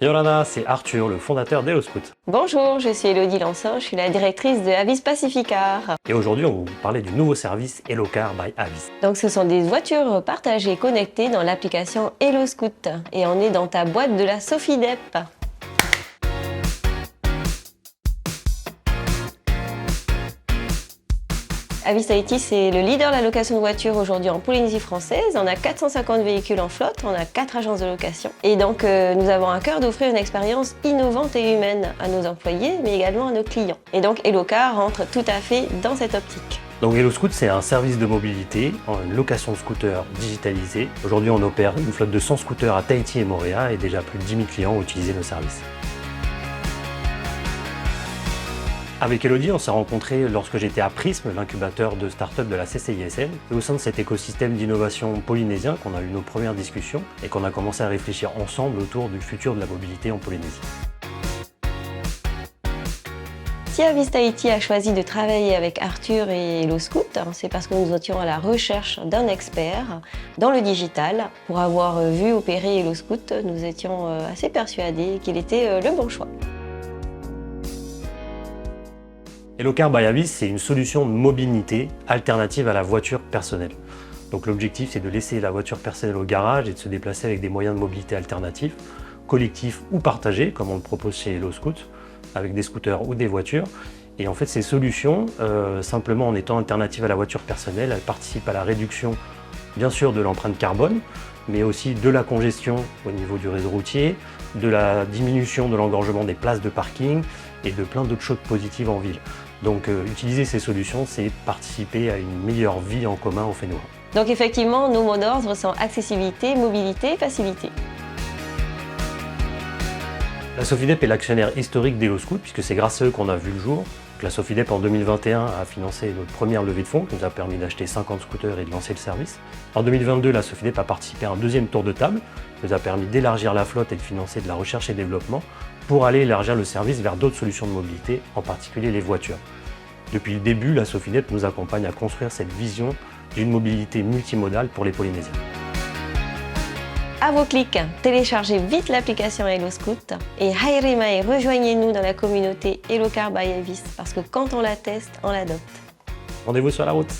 Yolanda, c'est Arthur, le fondateur d'Hello Scoot. Bonjour, je suis Elodie Lançon, je suis la directrice de Avis Pacificar. Et aujourd'hui, on va vous parler du nouveau service Hello Car by Avis. Donc ce sont des voitures partagées connectées dans l'application Hello Scoot. Et on est dans ta boîte de la Sofidep. Avis Tahiti, c'est le leader de la location de voitures aujourd'hui en Polynésie française. On a 450 véhicules en flotte, on a 4 agences de location. Et donc nous avons à cœur d'offrir une expérience innovante et humaine à nos employés, mais également à nos clients. Et donc Hello Car rentre tout à fait dans cette optique. Donc Hello Scoot, c'est un service de mobilité, une location de scooters digitalisée. Aujourd'hui, on opère une flotte de 100 scooters à Tahiti et Moorea et déjà plus de 10 000 clients ont utilisé nos services. Avec Elodie, on s'est rencontrés lorsque j'étais à Prism, l'incubateur de start-up de la CCISN. Et au sein de cet écosystème d'innovation polynésien qu'on a eu nos premières discussions et qu'on a commencé à réfléchir ensemble autour du futur de la mobilité en Polynésie. Si Avis Tahiti a choisi de travailler avec Arthur et Hello Scoot, c'est parce que nous étions à la recherche d'un expert dans le digital. Pour avoir vu opérer Hello Scoot, nous étions assez persuadés qu'il était le bon choix. Hello Car by Avis, c'est une solution de mobilité alternative à la voiture personnelle. Donc l'objectif, c'est de laisser la voiture personnelle au garage et de se déplacer avec des moyens de mobilité alternatifs, collectifs ou partagés, comme on le propose chez Hello Scoot, avec des scooters ou des voitures. Et en fait, ces solutions, simplement en étant alternatives à la voiture personnelle, elles participent à la réduction, bien sûr, de l'empreinte carbone, mais aussi de la congestion au niveau du réseau routier, de la diminution de l'engorgement des places de parking et de plein d'autres choses positives en ville. Donc utiliser ces solutions, c'est participer à une meilleure vie en commun au Fénois. Donc effectivement, nos mots d'ordre sont accessibilité, mobilité, facilité. La Sofidep est l'actionnaire historique d'Hello Scoot, puisque c'est grâce à eux qu'on a vu le jour. Donc, la Sofidep en 2021 a financé notre première levée de fonds, qui nous a permis d'acheter 50 scooters et de lancer le service. En 2022, la Sofidep a participé à un deuxième tour de table, qui nous a permis d'élargir la flotte et de financer de la recherche et développement, pour aller élargir le service vers d'autres solutions de mobilité, en particulier les voitures. Depuis le début, la Sofidep nous accompagne à construire cette vision d'une mobilité multimodale pour les Polynésiens. À vos clics, téléchargez vite l'application Hello Scoot et Hairimae, rejoignez-nous dans la communauté Hello Car by Avis parce que quand on la teste, on l'adopte. Rendez-vous sur la route.